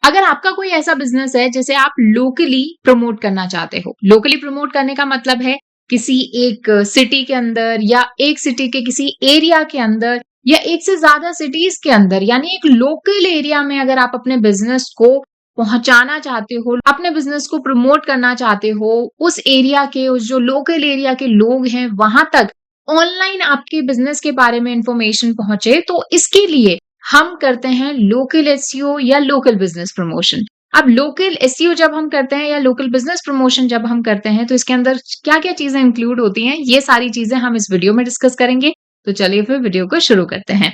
अगर आपका कोई ऐसा बिजनेस है जिसे आप लोकली प्रमोट करना चाहते हो, लोकली प्रमोट करने का मतलब है किसी एक सिटी के अंदर या एक सिटी के किसी एरिया के अंदर या एक से ज्यादा सिटीज के अंदर, यानी एक लोकल एरिया में अगर आप अपने बिजनेस को पहुंचाना चाहते हो, अपने बिजनेस को प्रमोट करना चाहते हो, उस एरिया के, उस जो लोकल एरिया के लोग हैं वहां तक ऑनलाइन आपके बिजनेस के बारे में इंफॉर्मेशन पहुंचे, तो इसके लिए हम करते हैं लोकल एसईओ या लोकल बिजनेस प्रमोशन। अब लोकल एसईओ जब हम करते हैं या लोकल बिजनेस प्रमोशन जब हम करते हैं, तो इसके अंदर क्या-क्या चीजें इंक्लूड होती हैं, ये सारी चीजें हम इस वीडियो में डिस्कस करेंगे। तो चलिए फिर वीडियो को शुरू करते हैं।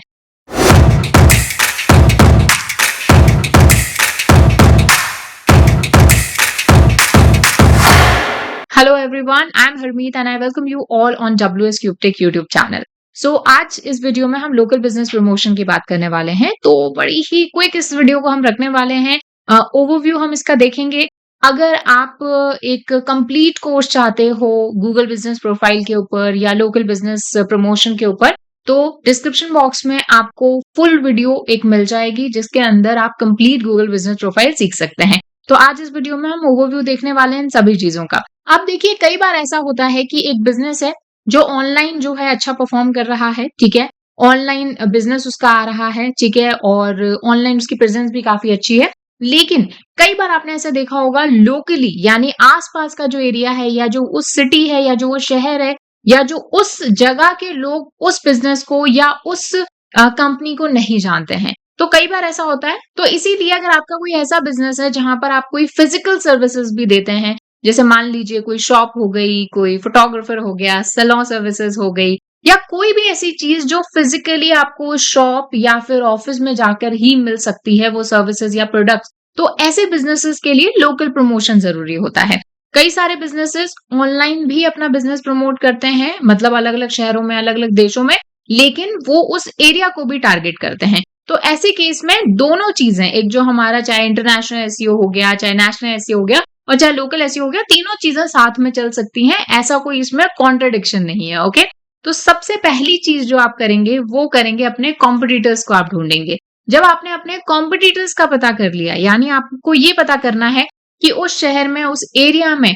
Hello everyone, I am Harmeet and I welcome you all on WS Cube Tech YouTube channel. So आज इस वीडियो में हम लोकल बिजनेस प्रमोशन की बात करने वाले हैं। तो बड़ी ही क्विक इस वीडियो को हम रखने वाले हैं। ओवरव्यू हम इसका देखेंगे। अगर आप एक कंप्लीट कोर्स चाहते हो गूगल बिजनेस प्रोफाइल के ऊपर या लोकल बिजनेस प्रमोशन के ऊपर, तो डिस्क्रिप्शन बॉक्स में आपको फुल वीडियो एक मिल जाएगी जिसके अंदर आप कंप्लीट गूगल बिजनेस प्रोफाइल सीख सकते हैं। तो आज इस वीडियो में हम ओवरव्यू देखने वाले हैं इन सभी चीजों का। अब देखिए, कई बार ऐसा होता है कि एक बिजनेस है जो ऑनलाइन जो है अच्छा परफॉर्म कर रहा है, ठीक है, ऑनलाइन बिजनेस उसका आ रहा है, ठीक है, और ऑनलाइन उसकी प्रेजेंस भी काफी अच्छी है। लेकिन कई बार आपने ऐसा देखा होगा लोकली, यानी आसपास का जो एरिया है या जो उस सिटी है या जो वो शहर है या जो उस जगह के लोग उस बिजनेस को या उस कंपनी को नहीं जानते हैं। तो कई बार ऐसा होता है। तो इसीलिए अगर आपका कोई ऐसा बिजनेस है जहां पर आप कोई फिजिकल सर्विसेज भी देते हैं, जैसे मान लीजिए कोई शॉप हो गई, कोई फोटोग्राफर हो गया, सैलून सर्विसेज हो गई, या कोई भी ऐसी चीज जो फिजिकली आपको शॉप या फिर ऑफिस में जाकर ही मिल सकती है वो सर्विसेज या प्रोडक्ट्स, तो ऐसे बिजनेसेस के लिए लोकल प्रमोशन जरूरी होता है। कई सारे बिजनेसेस ऑनलाइन भी अपना बिजनेस प्रमोट करते हैं, मतलब अलग अलग शहरों में, अलग अलग देशों में, लेकिन वो उस एरिया को भी टारगेट करते हैं। तो ऐसे केस में दोनों चीजें, एक जो हमारा चाहे इंटरनेशनल एसईओ हो गया, चाहे नेशनल एसईओ हो गया और चाहे लोकल एसईओ हो गया, तीनों चीजें साथ में चल सकती हैं। ऐसा कोई इसमें कॉन्ट्रडिक्शन नहीं है। ओके, तो सबसे पहली चीज जो आप करेंगे वो करेंगे अपने कॉम्पिटिटर्स को आप ढूंढेंगे। जब आपने अपने कॉम्पिटिटर्स का पता कर लिया, यानी आपको ये पता करना है कि उस शहर में, उस एरिया में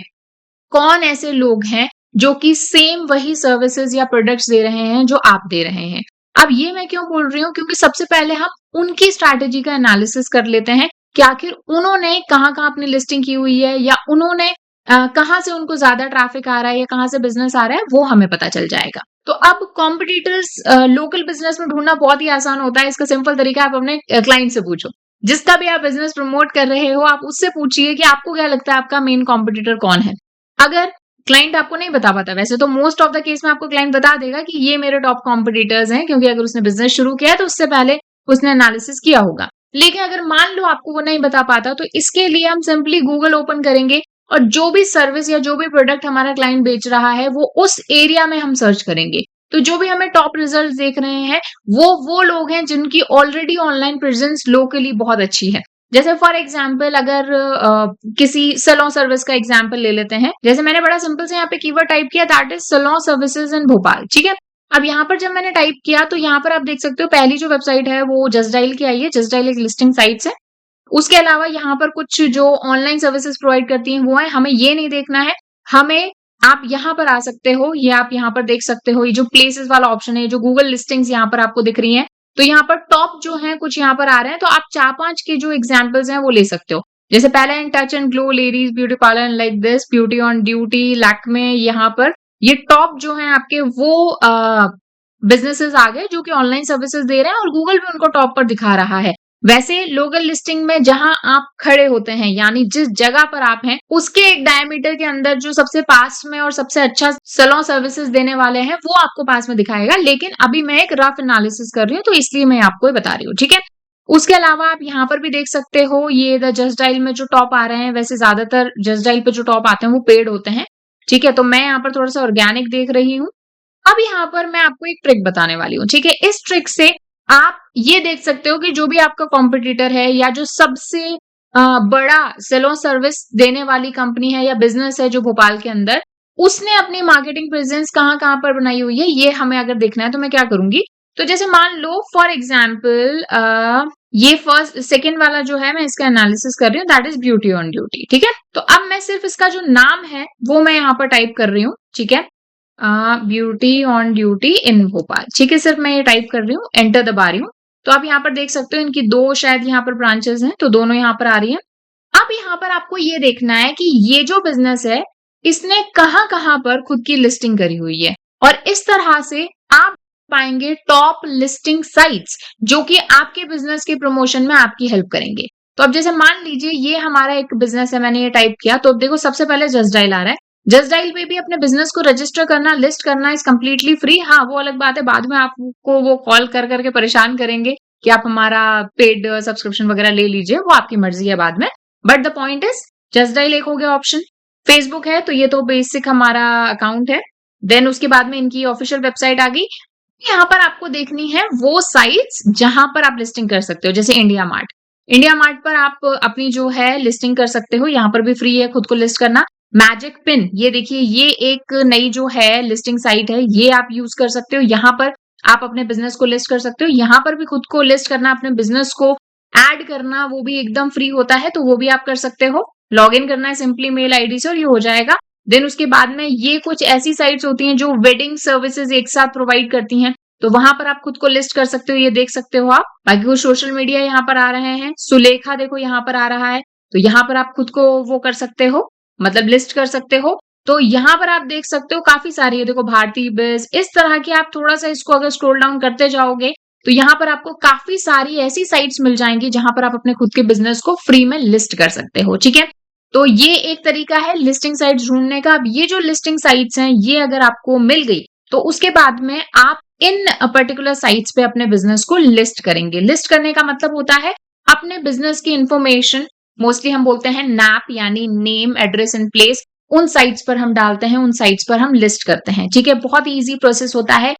कौन ऐसे लोग हैं जो कि सेम वही सर्विसेज या प्रोडक्ट्स दे रहे हैं जो आप दे रहे हैं। अब ये मैं क्यों बोल रही हूँ, क्योंकि सबसे पहले हम उनकी स्ट्रैटेजी का एनालिसिस कर लेते हैं कि आखिर उन्होंने कहाँ कहाँ अपनी लिस्टिंग की हुई है, या उन्होंने कहाँ से उनको ज्यादा ट्रैफिक आ रहा है या कहाँ से बिजनेस आ रहा है, वो हमें पता चल जाएगा। तो अब कॉम्पिटिटर्स लोकल बिजनेस में ढूंढना बहुत ही आसान होता है। इसका सिंपल तरीका, आप अपने क्लाइंट से पूछो। जिसका भी आप बिजनेस प्रमोट कर रहे हो, आप उससे पूछिए कि आपको क्या लगता है आपका मेन कॉम्पिटिटर कौन है। अगर क्लाइंट आपको नहीं बता पाता, वैसे तो मोस्ट ऑफ द केस में आपको क्लाइंट बता देगा कि ये मेरे टॉप कॉम्पिटिटर्स हैं, क्योंकि अगर उसने बिजनेस शुरू किया है तो उससे पहले उसने एनालिसिस किया होगा। लेकिन अगर मान लो आपको वो नहीं बता पाता, तो इसके लिए हम सिंपली गूगल ओपन करेंगे और जो भी सर्विस या जो भी प्रोडक्ट हमारा क्लाइंट बेच रहा है वो उस एरिया में हम सर्च करेंगे। तो जो भी हमें टॉप रिजल्ट देख रहे हैं वो लोग हैं जिनकी ऑलरेडी ऑनलाइन प्रेजेंस लोकली बहुत अच्छी है। जैसे फॉर एग्जाम्पल, अगर किसी सैलून सर्विस का एग्जाम्पल ले लेते हैं, जैसे मैंने बड़ा सिंपल से यहाँ पे कीवर्ड टाइप किया, that is salon services in Bhopal, ठीक है। अब यहाँ पर जब मैंने टाइप किया तो यहाँ पर आप देख सकते हो पहली जो वेबसाइट है वो जस्ट डायल की आई है। जस्ट डायल एक लिस्टिंग साइट्स है। उसके अलावा यहाँ पर कुछ जो ऑनलाइन सर्विसेज प्रोवाइड करती हैं वो है, हमें ये नहीं देखना है। हमें, आप यहाँ पर आ सकते हो, ये आप यहाँ पर देख सकते हो, ये जो प्लेसेस वाला ऑप्शन है, जो गूगल लिस्टिंग्स यहाँ पर आपको दिख रही हैं, तो यहाँ पर टॉप जो है कुछ यहाँ पर आ रहे हैं, तो आप 4-5 के जो एग्जाम्पल्स हैं वो ले सकते हो। जैसे पहला है touch and glow ladies beauty parlour like this, beauty on duty, Lakme. यहाँ पर ये टॉप जो है आपके वो बिजनेसेस आ गए जो कि ऑनलाइन सर्विसेज दे रहे हैं और गूगल भी उनको टॉप पर दिखा रहा है। वैसे लोकल लिस्टिंग में जहां आप खड़े होते हैं, यानी जिस जगह पर आप हैं, उसके एक डायमीटर के अंदर जो सबसे पास में और सबसे अच्छा सैलून सर्विसेज देने वाले हैं वो आपको पास में दिखाएगा। लेकिन अभी मैं एक रफ एनालिसिस कर रही हूँ, तो इसलिए मैं आपको ये बता रही हूँ, ठीक है। उसके अलावा आप यहाँ पर भी देख सकते हो, ये द जस्ट डायल में जो टॉप आ रहे हैं, वैसे ज्यादातर जस्ट डायल पे जो टॉप आते हैं वो पेड होते हैं, ठीक है। तो मैं यहाँ पर थोड़ा सा ऑर्गेनिक देख रही हूँ। अब यहाँ पर मैं आपको एक ट्रिक बताने वाली हूँ, ठीक है। इस ट्रिक से आप ये देख सकते हो कि जो भी आपका कॉम्पिटिटर है या जो सबसे बड़ा सैलून सर्विस देने वाली कंपनी है या बिजनेस है जो भोपाल के अंदर, उसने अपनी मार्केटिंग प्रेजेंस कहाँ कहाँ पर बनाई हुई है, ये हमें अगर देखना है तो मैं क्या करूंगी। तो जैसे मान लो फॉर एग्जाम्पल ये फर्स्ट सेकंड वाला जो है मैं इसका एनालिसिस कर रही हूँ, that is beauty on duty. ठीक है, तो अब मैं सिर्फ इसका जो नाम है वो मैं यहाँ पर टाइप कर रही हूँ। ठीक है, ब्यूटी ऑन ड्यूटी इन भोपाल। ठीक है, सिर्फ मैं ये टाइप कर रही हूँ, एंटर दबा रही हूँ। तो आप यहाँ पर देख सकते हो इनकी दो शायद यहाँ पर ब्रांचेस हैं, तो दोनों यहाँ पर आ रही हैं। अब यहाँ पर आपको ये देखना है कि ये जो बिजनेस है इसने कहाँ कहाँ पर खुद की लिस्टिंग करी हुई है, और इस तरह से आप पाएंगे टॉप लिस्टिंग साइट्स जो कि आपके बिजनेस के प्रमोशन में आपकी हेल्प करेंगे। तो अब जैसे मान लीजिए ये हमारा एक बिजनेस है, मैंने ये टाइप किया, तो अब देखो सबसे पहले जस्ट डायल आ रहा है। जस्ट डायल पे भी अपने बिजनेस को रजिस्टर करना, लिस्ट करना इज कम्प्लीटली फ्री। हाँ, वो अलग बात है, बाद में आपको वो कॉल कर करके परेशान करेंगे कि आप हमारा पेड सब्सक्रिप्शन वगैरह ले लीजिए, वो आपकी मर्जी है बाद में। But the point is just dial एक हो गया ऑप्शन। फेसबुक है तो ये तो बेसिक हमारा अकाउंट है। देन उसके बाद में इनकी ऑफिशियल वेबसाइट आ गई। यहाँ पर आपको देखनी है वो साइट्स जहां पर आप लिस्टिंग कर सकते हो, जैसे इंडिया मार्ट। इंडिया मार्ट पर आप अपनी जो है लिस्टिंग कर सकते हो, यहाँ पर भी फ्री है खुद को लिस्ट करना। मैजिक पिन, ये देखिए ये एक नई जो है लिस्टिंग साइट है, ये आप यूज कर सकते हो। यहाँ पर आप अपने बिजनेस को लिस्ट कर सकते हो, यहाँ पर भी खुद को लिस्ट करना, अपने बिजनेस को ऐड करना, वो भी एकदम फ्री होता है, तो वो भी आप कर सकते हो। लॉग इन करना है सिंपली मेल आईडी से और ये हो जाएगा। देन उसके बाद में ये कुछ ऐसी साइट्स होती हैं जो वेडिंग सर्विसेज एक साथ प्रोवाइड करती हैं, तो वहां पर आप खुद को लिस्ट कर सकते हो, ये देख सकते हो आप। बाकी कुछ सोशल मीडिया यहाँ पर आ रहे हैं, सुलेखा देखो यहाँ पर आ रहा है, तो यहाँ पर आप खुद को वो कर सकते हो, मतलब लिस्ट कर सकते हो। तो यहाँ पर आप देख सकते हो काफी सारी है, देखो भारतीय बिज, इस तरह की आप थोड़ा सा इसको अगर स्क्रॉल डाउन करते जाओगे तो यहाँ पर आपको काफी सारी ऐसी साइट्स मिल जाएंगी जहां पर आप अपने खुद के बिजनेस को फ्री में लिस्ट कर सकते हो। ठीक है, तो ये एक तरीका है लिस्टिंग साइट्स ढूंढने का। अब ये जो लिस्टिंग साइट्स हैं ये अगर आपको मिल गई तो उसके बाद में आप इन पर्टिकुलर साइट्स पे अपने बिजनेस को लिस्ट करेंगे। लिस्ट करने का मतलब होता है अपने बिजनेस की इंफॉर्मेशन, मोस्टली हम बोलते हैं नैप यानी नेम एड्रेस एंड प्लेस, उन साइट्स पर हम डालते हैं, उन साइट्स पर हम लिस्ट करते हैं। ठीक है, बहुत इजी प्रोसेस होता है।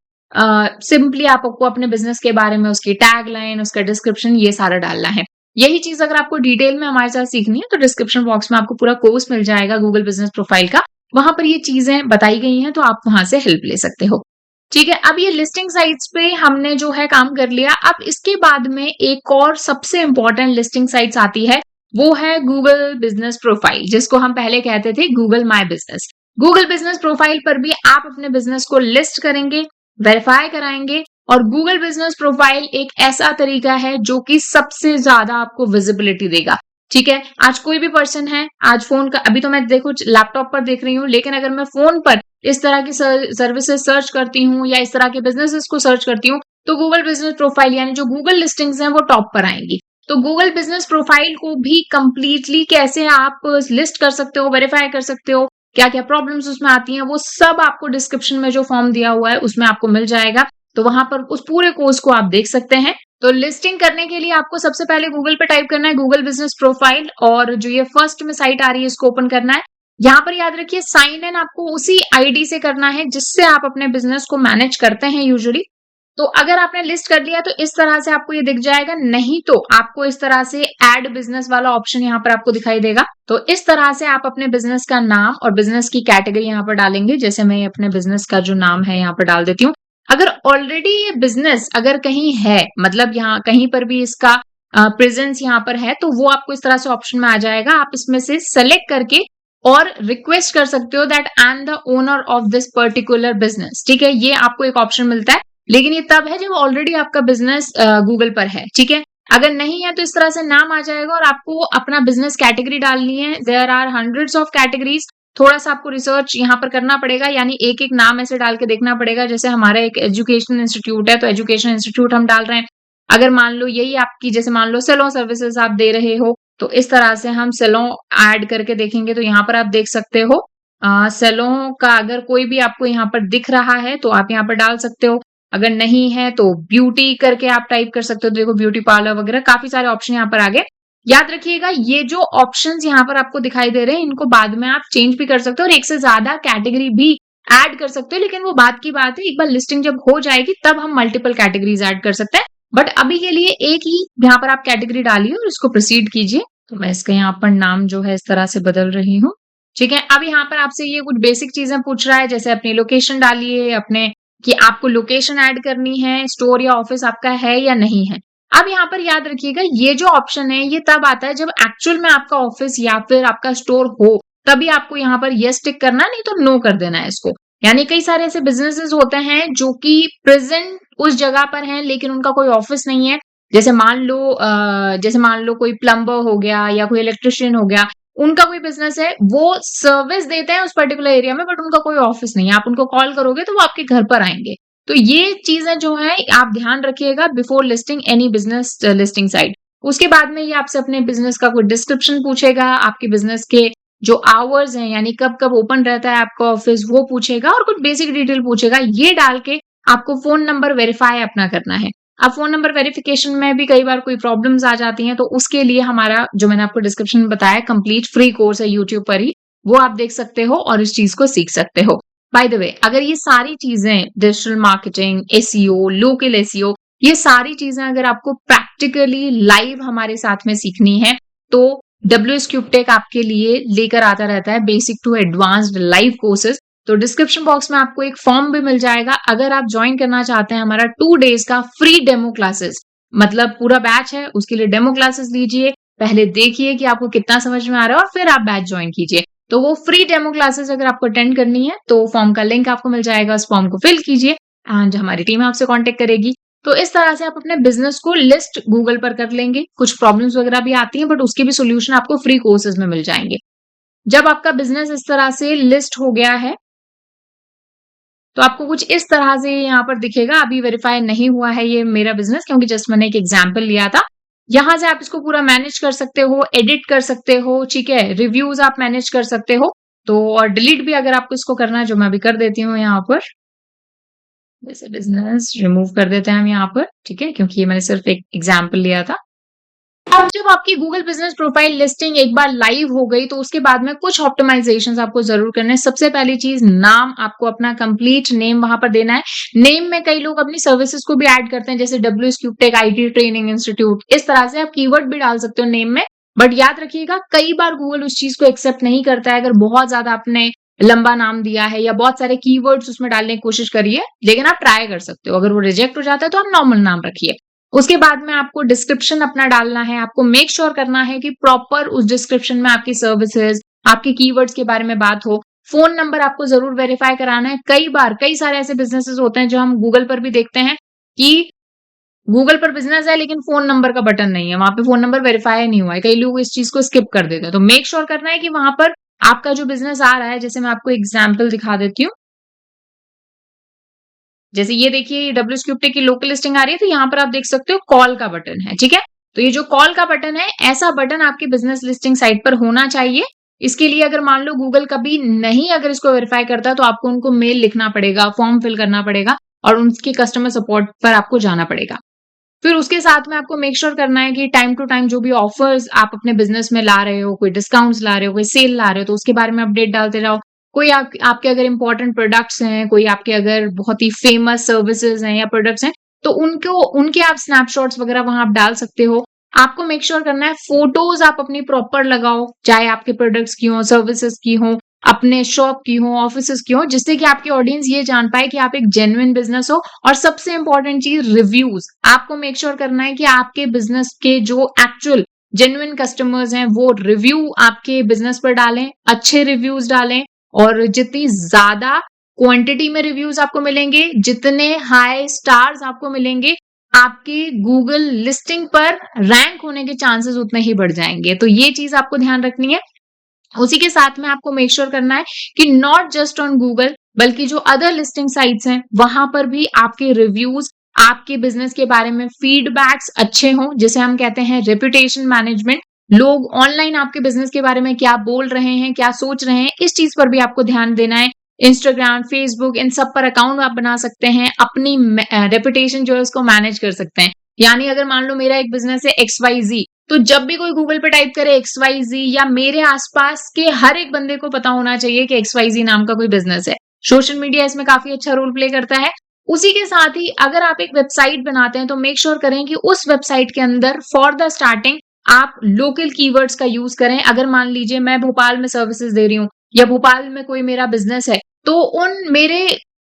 सिंपली आपको अपने बिजनेस के बारे में उसकी टैग लाइन, उसका डिस्क्रिप्शन, ये सारा डालना है। यही चीज अगर आपको डिटेल में हमारे साथ सीखनी है तो डिस्क्रिप्शन बॉक्स में आपको पूरा कोर्स मिल जाएगा गूगल बिजनेस प्रोफाइल का, वहां पर ये चीजें बताई गई हैं, तो आप वहां से हेल्प ले सकते हो। ठीक है, अब ये लिस्टिंग साइट्स पे हमने जो है काम कर लिया। अब इसके बाद में एक और सबसे इंपॉर्टेंट लिस्टिंग साइट्स आती है, वो है गूगल बिजनेस प्रोफाइल, जिसको हम पहले कहते थे Google my business. Google business profile पर भी आप अपने बिजनेस को लिस्ट करेंगे, वेरीफाई कराएंगे, और गूगल बिजनेस प्रोफाइल एक ऐसा तरीका है जो कि सबसे ज्यादा आपको विजिबिलिटी देगा। ठीक है, आज कोई भी पर्सन है, आज फोन का, अभी तो मैं देखो लैपटॉप पर देख रही हूँ, लेकिन अगर मैं फोन पर इस तरह की सर्विसेज सर्च करती हूँ या इस तरह के बिजनेसेस को सर्च करती हूँ तो गूगल बिजनेस प्रोफाइल यानी जो गूगल लिस्टिंग्स हैं वो टॉप पर आएंगी। तो गूगल बिजनेस प्रोफाइल को भी कंप्लीटली कैसे आप लिस्ट कर सकते हो, वेरीफाई कर सकते हो, क्या क्या प्रॉब्लम्स उसमें आती हैं, वो सब आपको डिस्क्रिप्शन में जो फॉर्म दिया हुआ है उसमें आपको मिल जाएगा। तो वहां पर उस पूरे कोर्स को आप देख सकते हैं। तो लिस्टिंग करने के लिए आपको सबसे पहले गूगल पे टाइप करना है गूगल बिजनेस प्रोफाइल, और जो ये फर्स्ट में साइट आ रही है इसको ओपन करना है। यहाँ पर याद रखिए साइन इन आपको उसी आईडी से करना है जिससे आप अपने बिजनेस को मैनेज करते हैं यूजुअली। तो अगर आपने लिस्ट कर लिया तो इस तरह से आपको ये दिख जाएगा, नहीं तो आपको इस तरह से ऐड बिजनेस वाला ऑप्शन यहाँ पर आपको दिखाई देगा। तो इस तरह से आप अपने बिजनेस का नाम और बिजनेस की कैटेगरी यहाँ पर डालेंगे। जैसे मैं अपने बिजनेस का जो नाम है यहाँ पर डाल देती हूँ। अगर ऑलरेडी ये बिजनेस अगर कहीं है, मतलब यहाँ कहीं पर भी इसका प्रेजेंस यहाँ पर है, तो वो आपको इस तरह से ऑप्शन में आ जाएगा। आप इसमें से सेलेक्ट करके और रिक्वेस्ट कर सकते हो that I am the owner of this particular business. ठीक है, ये आपको एक ऑप्शन मिलता है, लेकिन ये तब है जब ऑलरेडी आपका बिजनेस गूगल पर है। ठीक है, अगर नहीं है तो इस तरह से नाम आ जाएगा और आपको अपना बिजनेस कैटेगरी डालनी है। There are hundreds of categories, थोड़ा सा आपको रिसर्च यहाँ पर करना पड़ेगा, यानी एक एक नाम ऐसे डाल के देखना पड़ेगा। जैसे हमारा एक एजुकेशन इंस्टीट्यूट है तो एजुकेशन इंस्टीट्यूट हम डाल रहे हैं। अगर मान लो यही आपकी, जैसे मान लो सैलून सर्विसेज आप दे रहे हो, तो इस तरह से हम सैलून ऐड करके देखेंगे। तो यहाँ पर आप देख सकते हो सैलून का अगर कोई भी आपको यहाँ पर दिख रहा है तो आप यहाँ पर डाल सकते हो। अगर नहीं है तो ब्यूटी करके आप टाइप कर सकते हो, देखो ब्यूटी पार्लर वगैरह काफी सारे ऑप्शन यहाँ पर आ गए। याद रखिएगा ये जो ऑप्शंस यहाँ पर आपको दिखाई दे रहे हैं इनको बाद में आप चेंज भी कर सकते हो और एक से ज्यादा कैटेगरी भी ऐड कर सकते हो, लेकिन वो बात की बात है, एक बार लिस्टिंग जब हो जाएगी तब हम मल्टीपल कैटेगरीज ऐड कर सकते हैं। बट अभी के लिए एक ही यहाँ पर आप कैटेगरी डालिए और इसको प्रोसीड कीजिए। तो मैं इसका यहाँ पर नाम जो है इस तरह से बदल रही हूँ। ठीक है, अब यहाँ पर आपसे ये कुछ बेसिक चीजें पूछ रहा है, जैसे अपनी लोकेशन डालिए, अपने कि आपको लोकेशन ऐड करनी है, स्टोर या ऑफिस आपका है या नहीं है। अब यहाँ पर याद रखिएगा ये जो ऑप्शन है ये तब आता है जब एक्चुअल में आपका ऑफिस या फिर आपका स्टोर हो, तभी आपको यहाँ पर यस टिक करना है, नहीं तो नो कर देना है इसको। यानी कई सारे ऐसे बिज़नेसेस होते हैं जो कि प्रेज़ेंट उस जगह पर हैं लेकिन उनका कोई ऑफिस नहीं है। जैसे मान लो कोई प्लम्बर हो गया या कोई इलेक्ट्रिशियन हो गया, उनका कोई बिज़नेस है, वो सर्विस देते हैं उस पर्टिकुलर एरिया में बट उनका कोई ऑफिस नहीं है। आप उनको कॉल करोगे तो वो आपके घर पर आएँगे। तो ये चीज़ें जो हैं आप ध्यान रखिएगा before listing any business listing site. उसके बाद में ये आपसे अपने बिज़नेस का कोई डिस्क्रिप्शन पूछेगा, आपके बिज़नेस के जो आवर्स हैं यानी कब-कब ओपन रहता है आपका ऑफिस वो पूछेगा और कुछ बेसिक डिटेल पूछेगा। ये डाल के आपको फ़ोन नंबर वेरीफाई अपना करना है। अब फ़ोन नंबर वेरिफिकेशन में भी कई बार कोई प्रॉब्लम्स आ जाती हैं, तो उसके लिए हमारा जो मैंने आपको डिस्क्रिप्शन में बताया कंप्लीट फ्री कोर्स है यूट्यूब पर ही, वो आप देख सकते हो और इस चीज़ को सीख सकते हो। बाय द वे अगर ये सारी चीज़ें digital marketing, SEO, local SEO ये सारी चीज़ें अगर आपको प्रैक्टिकली लाइव हमारे साथ में सीखनी है, तो डब्ल्यूएस क्यूबटेक आपके लिए लेकर आता रहता है basic to advanced live courses. तो डिस्क्रिप्शन बॉक्स में आपको एक फॉर्म भी मिल जाएगा अगर आप ज्वाइन करना चाहते हैं हमारा 2 डेज़ का फ्री डेमो क्लासेस। मतलब पूरा बैच है, उसके लिए डेमो क्लासेस लीजिए, पहले देखिए कि आपको कितना समझ में आ रहा है और फिर आप बैच ज्वाइन कीजिए। तो वो फ्री डेमो क्लासेस अगर आपको अटेंड करनी है, तो फॉर्म का लिंक आपको मिल जाएगा, उस फॉर्म को फिल कीजिए एंड हमारी टीम आपसे कॉन्टैक्ट करेगी। तो इस तरह से आप अपने बिज़नेस को लिस्ट गूगल पर कर लेंगे। कुछ प्रॉब्लम्स वगैरह भी आती हैं बट उसके भी सॉल्यूशन आपको फ्री कोर्सेज़ में मिल जाएँगे। जब आपका बिज़नेस इस तरह से लिस्ट हो गया है, तो आपको कुछ इस तरह से यहाँ पर दिखेगा। अभी वेरीफाई नहीं हुआ है ये मेरा बिज़नेस क्योंकि जस्ट मैंने एक एग्ज़ाम्पल लिया था। यहाँ से आप इसको पूरा मैनेज कर सकते हो, एडिट कर सकते हो, ठीक है? रिव्यूज़ आप मैनेज कर सकते हो। तो और डिलीट भी अगर आपको इसको करना है, जो मैं अभी कर देती हूँ यहाँ पर। जैसे बिज़नेस रिमूव कर देते हैं हम यहाँ पर, ठीक है? क्योंकि ये मैंने सिर्फ़ एक एग्ज़ाम्पल लिया था। अब जब आपकी गूगल बिज़नेस प्रोफाइल लिस्टिंग एक बार लाइव हो गई, तो उसके बाद में कुछ ऑप्टिमाइज़ेशंस आपको ज़रूर करने हैं। सबसे पहली चीज़ नाम आपको अपना कंप्लीट नेम वहाँ पर देना है। नेम में कई लोग अपनी सर्विसेज़ को भी ऐड करते हैं, जैसे डब्ल्यूएस क्यूबटेक आईटी ट्रेनिंग इंस्टीट्यूट। इस तरह से आप कीवर्ड भी डाल सकते हो नेम में। बट याद रखिएगा कई बार गूगल उस चीज़ को एक्सेप्ट नहीं करता है, अगर बहुत ज़्यादा आपने लंबा नाम दिया है या बहुत सारे कीवर्ड्स उसमें डालने की कोशिश करी है, लेकिन आप ट्राई कर सकते हो। अगर वो रिजेक्ट हो जाता है, तो आप नॉर्मल नाम रखिए। उसके बाद में आपको डिस्क्रिप्शन अपना डालना है, आपको मेक श्योर करना है कि प्रॉपर उस डिस्क्रिप्शन में आपकी सर्विसेज, आपके कीवर्ड्स के बारे में बात हो। फ़ोन नंबर आपको ज़रूर वेरीफाई कराना है। कई बार कई सारे ऐसे बिज़नेसेस होते हैं जो हम गूगल पर भी देखते हैं कि गूगल पर बिज़नेस है लेकिन फ़ोन नंबर का बटन नहीं है, वहाँ पे फ़ोन नंबर वेरीफाई नहीं हुआ है। कई लोग इस चीज़ को स्किप कर देते हैं। तो मेक श्योर करना है कि वहाँ पर आपका जो बिज़नेस आ रहा है, जैसे मैं आपको एग्ज़ाम्पल दिखा देती हूँ। जैसे ये देखिए डब्ल्यूएस क्यूबटेक की लोकल लिस्टिंग आ रही है, तो यहाँ पर आप देख सकते हो कॉल का बटन है, ठीक है? तो ये जो कॉल का बटन है, ऐसा बटन आपकी बिज़नेस लिस्टिंग साइट पर होना चाहिए। इसके लिए अगर मान लो गूगल कभी नहीं अगर इसको वेरीफाई करता, तो आपको उनको मेल लिखना पड़ेगा, फॉर्म फिल करना पड़ेगा और उनके कस्टमर सपोर्ट पर आपको जाना पड़ेगा। फिर उसके साथ में आपको मेक श्योर करना है कि टाइम टू टाइम जो भी ऑफर्स आप अपने बिज़नेस में ला रहे हो, कोई डिस्काउंट्स ला रहे हो, कोई सेल ला रहे हो, तो उसके बारे में अपडेट डालते रहो। कोई आपके अगर इम्पोर्टेंट प्रोडक्ट्स हैं, कोई आपके अगर बहुत ही फेमस सर्विसेज़ हैं या प्रोडक्ट्स हैं, तो उनके आप स्नैपशॉट्स वगैरह वहाँ आप डाल सकते हो। आपको मेक श्योर करना है फोटोज़ आप अपनी प्रॉपर लगाओ, चाहे आपके प्रोडक्ट्स की हों, सर्विसेज़ की हों, अपने शॉप की हों, ऑफिसेज़ की हों, जिससे कि आपकी ऑडियंस ये जान पाए कि आप एक जेन्युइन बिज़नेस हो। और सबसे इम्पोर्टेंट चीज़ रिव्यूज़। आपको मेक श्योर करना है कि आपके बिज़नेस के जो एक्चुअल जेन्युइन कस्टमर्स हैं, वो रिव्यू आपके बिज़नेस पर डालें, अच्छे रिव्यूज़ डालें और जितनी ज़्यादा क्वांटिटी में रिव्यूज़ आपको मिलेंगे, जितने हाई स्टार्स आपको मिलेंगे, आपकी गूगल लिस्टिंग पर रैंक होने के चांसेस उतने ही बढ़ जाएँगे। तो ये चीज़ आपको ध्यान रखनी है। उसी के साथ में आपको मेक श्योर करना है कि नॉट जस्ट ऑन गूगल बल्कि जो अदर लिस्टिंग साइट्स हैं वहां पर भी आपके रिव्यूज आपके बिजनेस के बारे में फीडबैक्स अच्छे हों, जिसे हम कहते हैं रेपुटेशन मैनेजमेंट। लोग ऑनलाइन आपके बिजनेस के बारे में क्या बोल रहे हैं, क्या सोच रहे हैं, इस चीज पर भी आपको ध्यान देना है। इंस्टाग्राम, फेसबुक, इन सब पर अकाउंट आप बना सकते हैं, अपनी रेपुटेशन जो है उसको मैनेज कर सकते हैं। यानी अगर मान लो मेरा एक बिजनेस है XYZ, तो जब भी कोई गूगल पे टाइप करे XYZ या मेरे आसपास के हर एक बंदे को पता होना चाहिए कि XYZ नाम का कोई बिजनेस है। सोशल मीडिया इसमें काफी अच्छा रोल प्ले करता है। उसी के साथ ही अगर आप एक वेबसाइट बनाते हैं तो मेक श्योर करें कि उस वेबसाइट के अंदर फॉर द स्टार्टिंग आप लोकल कीवर्ड्स का यूज करें। अगर मान लीजिए मैं भोपाल में सर्विसेज दे रही हूँ या भोपाल में कोई मेरा बिजनेस है, तो उन मेरे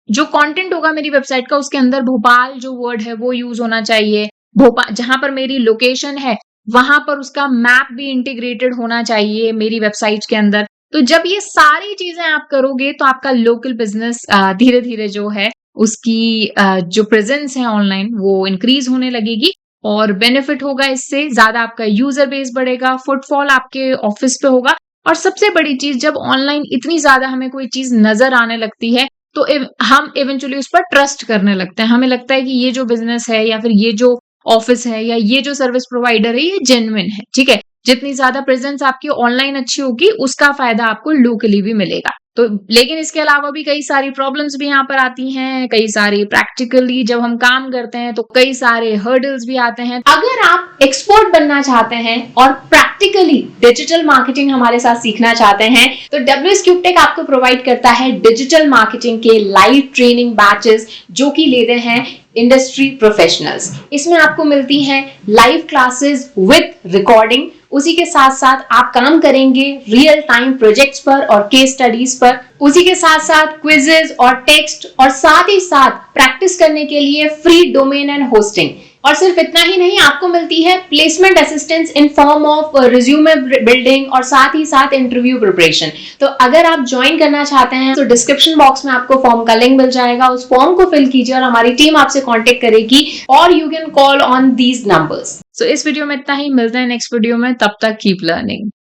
जो कंटेंट होगा मेरी वेबसाइट का उसके अंदर भोपाल जो वर्ड है वो यूज होना चाहिए। भोपाल जहां पर मेरी लोकेशन है वहां पर उसका मैप भी इंटीग्रेटेड होना चाहिए मेरी वेबसाइट के अंदर। तो जब ये सारी चीजें आप करोगे तो आपका लोकल बिजनेस धीरे धीरे जो है उसकी जो प्रेजेंस है ऑनलाइन वो इंक्रीज होने लगेगी और बेनिफिट होगा इससे, ज्यादा आपका यूजर बेस बढ़ेगा, फुटफॉल आपके ऑफिस पे होगा। और सबसे बड़ी चीज, जब ऑनलाइन इतनी ज्यादा हमें कोई चीज नजर आने लगती है तो हम इवेंचुअली उस पर ट्रस्ट करने लगते हैं। हमें लगता है कि ये जो बिजनेस है या फिर ये जो ऑफिस है या ये जो सर्विस प्रोवाइडर है ये जेन्युइन है, ठीक है। जितनी ज्यादा प्रेजेंस आपकी ऑनलाइन अच्छी होगी उसका फायदा आपको लोकली भी मिलेगा। तो लेकिन इसके अलावा भी कई सारी प्रॉब्लम्स भी यहाँ पर आती हैं, कई सारी प्रैक्टिकली जब हम काम करते हैं तो कई सारे हर्डल्स भी आते हैं। अगर आप एक्सपर्ट बनना चाहते हैं और प्रैक्टिकली डिजिटल मार्केटिंग हमारे साथ सीखना चाहते हैं तो WS CubeTech आपको प्रोवाइड करता है डिजिटल मार्केटिंग के लाइव ट्रेनिंग बैचेस जो कि लेते हैं इंडस्ट्री प्रोफेशनल्स। इसमें आपको मिलती हैं लाइव क्लासेस विद रिकॉर्डिंग, उसी के साथ साथ आप काम करेंगे रियल टाइम प्रोजेक्ट्स पर और केस स्टडीज पर, उसी के साथ साथ क्विजेस और टेक्स्ट, और साथ ही साथ प्रैक्टिस करने के लिए फ्री डोमेन एंड होस्टिंग। और सिर्फ इतना ही नहीं, आपको मिलती है placement assistance in form of resume building और साथ ही साथ इंटरव्यू प्रिपरेशन। तो अगर आप ज्वाइन करना चाहते हैं तो डिस्क्रिप्शन बॉक्स में आपको फॉर्म का लिंक मिल जाएगा, उस फॉर्म को फिल कीजिए और हमारी टीम आपसे कांटेक्ट करेगी और you can call on these numbers. So इस वीडियो में इतना ही, मिलते हैं नेक्स्ट वीडियो में, तब तक कीप लर्निंग।